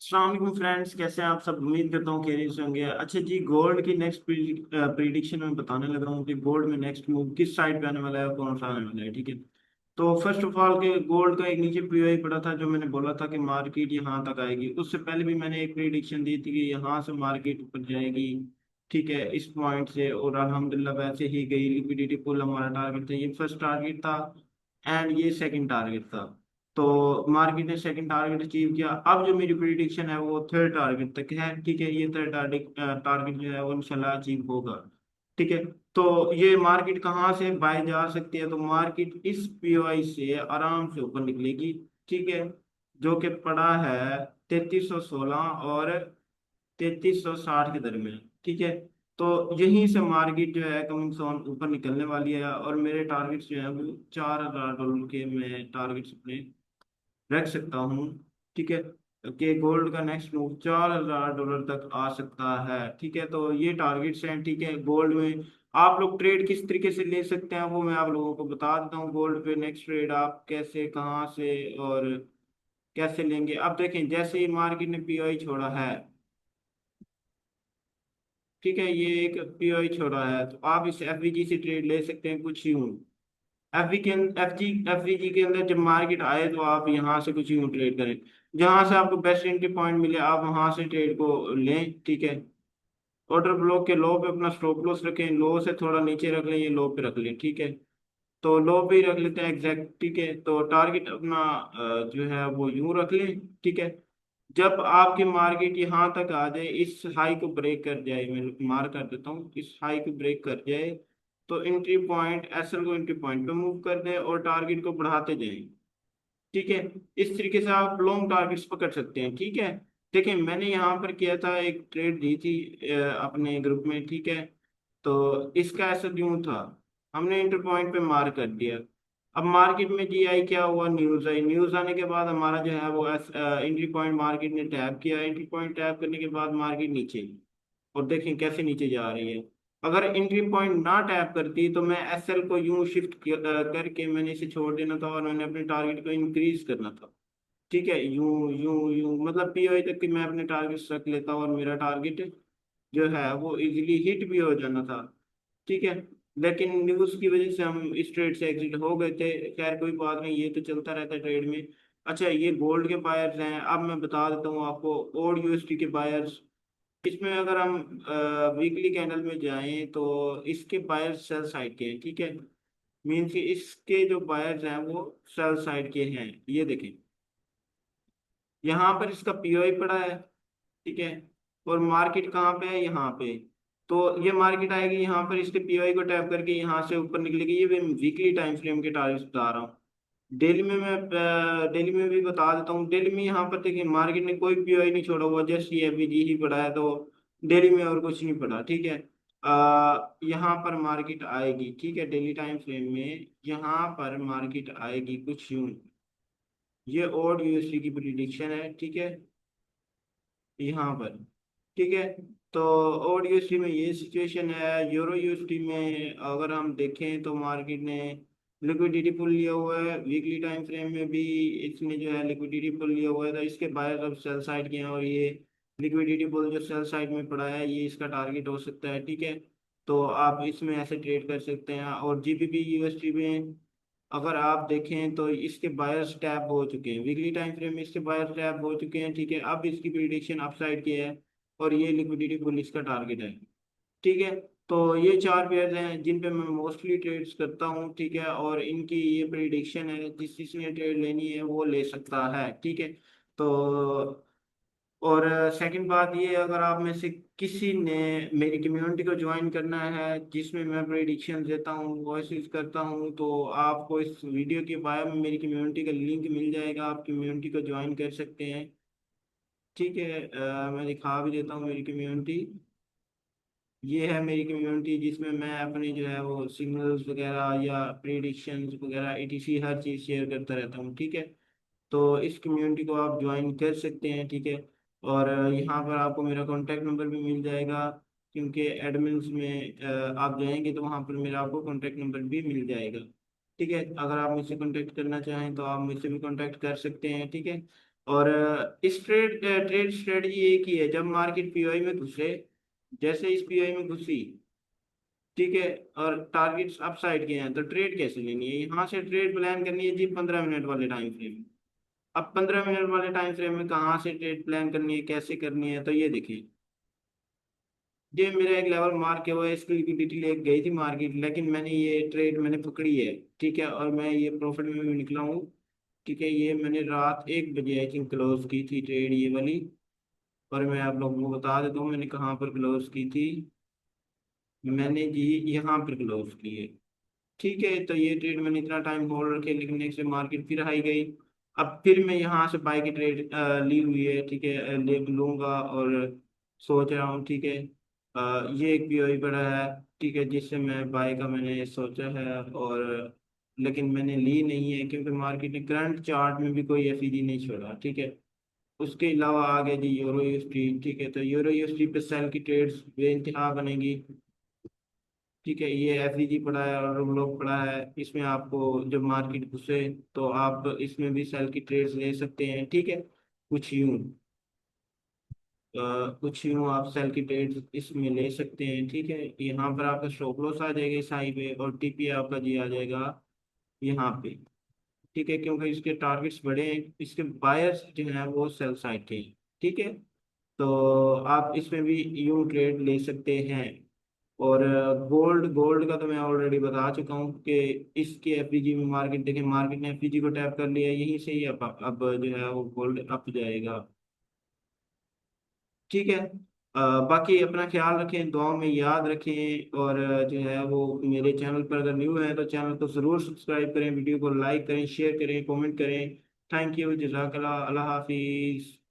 अस्सलाम वालेकुम फ्रेंड्स, कैसे हैं आप सब। उम्मीद करता हूँ खैरियत से होंगे। अच्छा जी, गोल्ड की नेक्स्ट प्रीडिक्शन में बताने लगा हूँ कि गोल्ड में नेक्स्ट मूव किस साइड पे आने वाला है और कौन सा आने वाला है। ठीक है, तो फर्स्ट ऑफ ऑल के गोल्ड का एक नीचे पीओआई पड़ा था, जो मैंने बोला था कि मार्केट यहाँ तक आएगी। उससे पहले भी मैंने एक प्रीडिक्शन दी थी कि यहाँ से मार्केट ऊपर जाएगी। ठीक है, इस पॉइंट से, और अल्हम्दुलिल्लाह वैसे ही गई। लिक्विडिटी पुल हमारा टारगेट था, ये फर्स्ट टारगेट था एंड ये सेकंड टारगेट था। तो मार्केट ने सेकंड टारगेट अचीव किया। अब जो मेरी प्रिडिक्शन है वो थर्ड टारगेट तक है। ठीक है, ये थर्ड टारगेट टारगेट जो है वो इंशाल्लाह अचीव होगा। ठीक है, तो ये मार्केट कहाँ से बाय जा सकती है, तो मार्केट इस पीओआई से आराम से ऊपर निकलेगी। ठीक है, जो कि पड़ा है 3316 और 3360 के दरमियान। ठीक है, तो यहीं से मार्केट जो है कमिंग सोन ऊपर निकलने वाली है, और मेरे टारगेट्स जो है वो $4000 के मैं टारगेट्स अपने रख सकता हूँ। ठीक है, कि गोल्ड का नेक्स्ट मूव $4000 तक आ सकता है। ठीक है, तो ये टारगेट्स हैं। ठीक है, गोल्ड में आप लोग ट्रेड किस तरीके से ले सकते हैं वो मैं आप लोगों को बता देता हूँ। गोल्ड पे नेक्स्ट ट्रेड आप कैसे, कहाँ से और कैसे लेंगे। अब देखें, जैसे ही मार्केट ने पीओआई छोड़ा है, ठीक है, ये एक पीओआई छोड़ा है, तो आप इस एफवीजी से ट्रेड ले सकते हैं कुछ यूं। एफवी के एफवीजी के अंदर जब मार्केट आए तो आप यहाँ से कुछ यूं ट्रेड करें। जहां से आपको बेस्ट एंट्री पॉइंट मिले आप वहां से ट्रेड को लें। ठीक है, ऑर्डर ब्लॉक के लो पे अपना स्टॉप लॉस रखें, लो से थोड़ा नीचे रख लें, ये लो पे रख लें। ठीक है, तो लो पे ही रख लेते हैं एग्जैक्ट। ठीक है, तो टारगेट अपना जो है वो यूं रख लें। ठीक है, जब आपकी मार्केट यहाँ तक आ जाए, इस हाई को ब्रेक कर जाए, मैं मार कर देता हूँ, इस हाई को ब्रेक कर जाए, तो एंट्री पॉइंट एसएल को एंट्री पॉइंट पे मूव कर दें और टारगेट को बढ़ाते जाएं। ठीक है, इस तरीके से आप लॉन्ग टारगेट्स पकड़ सकते हैं। ठीक है, देखिए मैंने यहाँ पर किया था, एक ट्रेड दी थी अपने ग्रुप में। ठीक है, तो इसका ऐसा ड्यू था, हमने इंटर पॉइंट पे मार कर दिया। अब मार्केट में जी आई क्या हुआ, न्यूज आई। न्यूज आने के बाद हमारा जो है वो एंट्री पॉइंट मार्केट ने टैप किया। एंट्री पॉइंट टैप करने के बाद मार्केट नीचे, और देखें कैसे नीचे जा रही है। अगर एंट्री पॉइंट ना टैप करती तो मैं एसएल को यूं शिफ्ट करके मैंने इसे छोड़ देना था, और मैंने अपने टारगेट को इंक्रीज करना था। ठीक है, यूं यूं यूं मतलब पीओई तक कि मैं अपने टारगेट रख लेता और मेरा टारगेट जो है वो इजीली हिट भी हो जाना था। ठीक है, लेकिन न्यूज की वजह से हम इस ट्रेड से एग्जिट हो गए थे। खैर कोई बात नहीं, ये तो चलता रहता है ट्रेड में। अच्छा, ये गोल्ड के बायर्स हैं। अब मैं बता देता हूँ आपको ओड यूएसडी के बायर्स। इसमें अगर हम वीकली कैंडल में जाएं तो इसके बायर्स सेल साइड के हैं। ठीक है, मीन्स कि इसके जो बायर्स हैं वो सेल साइड के हैं। ये देखें, यहाँ पर इसका पीओई पड़ा है। ठीक है, और मार्केट कहाँ पे है, यहाँ पे। तो ये मार्केट आएगी यहाँ पर, इसके पीओई को टैप करके यहाँ से ऊपर निकलेगी। ये मैं वीकली टाइम फ्रेम के टारगेट बता रहा हूँ। डेली में मैं डेली में भी बता देता हूँ। डेली में यहाँ पर देखिए मार्केट ने कोई पीओई नहीं छोड़ा हुआ, जस्ट ये एफवीजी ही पड़ा है, तो डेली में और कुछ नहीं पड़ा। ठीक है, यहाँ पर मार्केट आएगी। ठीक है, डेली टाइम फ्रेम में यहाँ पर मार्केट आएगी कुछ यूं। ये ओड यूएसडी की प्रिडिक्शन है। ठीक है, यहाँ पर। ठीक है, तो ओड यूएसडी में ये सिचुएशन है। यूरो यूएसडी में अगर हम देखें तो मार्केट ने लिक्विडिटी पुल लिया हुआ है। वीकली टाइम फ्रेम में भी इसने जो है लिक्विडिटी पुल लिया हुआ है, तो इसके बायर्स अब सेल साइड के हैं, और ये लिक्विडिटी पुल जो सेल साइड में पड़ा है ये इसका टारगेट हो सकता है। ठीक है, तो आप इसमें ऐसे ट्रेड कर सकते हैं। और जीबीपी यूएसडी में अगर आप देखें तो इसके बायर्स टैप हो चुके हैं, वीकली टाइम फ्रेम में इसके बायर्स टैप हो चुके हैं। ठीक है, अब इसकी प्रिडिक्शन अपसाइड की है, और ये लिक्विडिटी पुल इसका टारगेट है। ठीक है, तो ये चार पेयर्स हैं जिन पे मैं मोस्टली ट्रेड्स करता हूँ। ठीक है, और इनकी ये प्रिडिक्शन है, जिस जिसने ट्रेड लेनी है वो ले सकता है। ठीक है, तो और सेकंड बात ये, अगर आप में से किसी ने मेरी कम्युनिटी को ज्वाइन करना है जिसमें मैं प्रेडिक्शन देता हूँ, वॉइस करता हूँ, तो आपको इस वीडियो के बायो में मेरी कम्युनिटी का लिंक मिल जाएगा, आप कम्युनिटी को ज्वाइन कर सकते हैं। ठीक है, मैं दिखा भी देता हूँ मेरी कम्युनिटी। ये है मेरी कम्युनिटी, जिसमें मैं अपने जो है वो सिग्नल्स वगैरह या प्रेडिक्शंस वगैरह ईटीसी हर चीज़ शेयर करता रहता हूँ। ठीक है, तो इस कम्युनिटी को आप ज्वाइन कर सकते हैं। ठीक है, और यहाँ पर आपको मेरा कॉन्टैक्ट नंबर भी मिल जाएगा, क्योंकि एडमिन्स में आप जाएंगे तो वहाँ पर मेरा आपको कॉन्टैक्ट नंबर भी मिल जाएगा। ठीक है, अगर आप मुझसे कॉन्टैक्ट करना चाहें तो आप मुझसे भी कॉन्टैक्ट कर सकते हैं। ठीक है, और इस ट्रेड स्ट्रेटजी एक ही है, जब मार्केट पीओआई में घुसे, जैसे इस पीओआई में घुसी, ठीक है, और टारगेट्स अप साइड के हैं, तो ट्रेड कैसे लेनी है, यहाँ से ट्रेड प्लान करनी है जी 15 मिनट वाले टाइम फ्रेम। अब 15 मिनट वाले टाइम फ्रेम में कहाँ से ट्रेड प्लान करनी है, कैसे करनी है, तो ये देखिए, ये मेरा एक लेवल मार्क है, वो इसकी लिक्विडिटी ले गई थी मार्केट, लेकिन मैंने ये ट्रेड मैंने पकड़ी है, ठीक है, और मैं ये प्रॉफिट में भी निकला हूँ। ठीक है, ये मैंने रात 1 बजे आई थिंक क्लोज की थी ट्रेड ये वाली। और मैं आप लोगों को बता देता हूँ मैंने कहाँ पर क्लोज की थी। मैंने जी यहाँ पर क्लोज की है। ठीक है, तो ये ट्रेड मैंने इतना टाइम होल्ड रखे, लेकिन नेक्स्ट मार्केट फिर हाई गई। अब फिर मैं यहाँ से बाय की ट्रेड ली हुई है, ठीक है, ले लूंगा और सोच रहा हूँ, ठीक है। ये एक पीओई पड़ा है, ठीक है, जिससे मैं बाय का मैंने सोचा है, और लेकिन मैंने ली नहीं है क्योंकि मार्केट ने करंट चार्ट में भी कोई एफईडी नहीं छोड़ा, ठीक है। उसके अलावा आगे जी यूरो यूएसडी, ठीक है, तो यूरो यूएसडी पे सेल की ट्रेड्स बेइंतहा बनेगी। ठीक है, ये एफईजी पड़ा है और लोग पड़ा है, इसमें आपको जब मार्केट घुसे तो आप इसमें भी सेल की ट्रेड्स ले सकते हैं, ठीक है। कुछ यूं कुछ यूं आप सेल की ट्रेड्स इसमें ले सकते हैं, ठीक है। यहाँ पर आपका स्टॉप लॉस आ जाएगा इस हाई पे, और टीपी आपका जी आ जाएगा यहाँ पे, ठीक है, क्योंकि इसके टारगेट्स बड़े हैं, इसके बायर्स जो हैं वो सेल साइड के हैं, ठीक है। तो आप इसमें भी यूं ट्रेड ले सकते हैं। और गोल्ड गोल्ड का तो मैं ऑलरेडी बता चुका हूँ कि इसके एफपीजी में मार्केट देखें, मार्केट ने एफपीजी को टैप कर लिया, यहीं से ही अब जो है वो गोल्ड अप जाएगा, ठीक है। बाकी अपना ख्याल रखें, दुआओं में याद रखें, और जो है वो मेरे चैनल पर अगर न्यू है तो चैनल को ज़रूर सब्सक्राइब करें, वीडियो को लाइक करें, शेयर करें, कमेंट करें। थैंक यू, जज़ाकल्लाह, अल्लाह हाफिज़।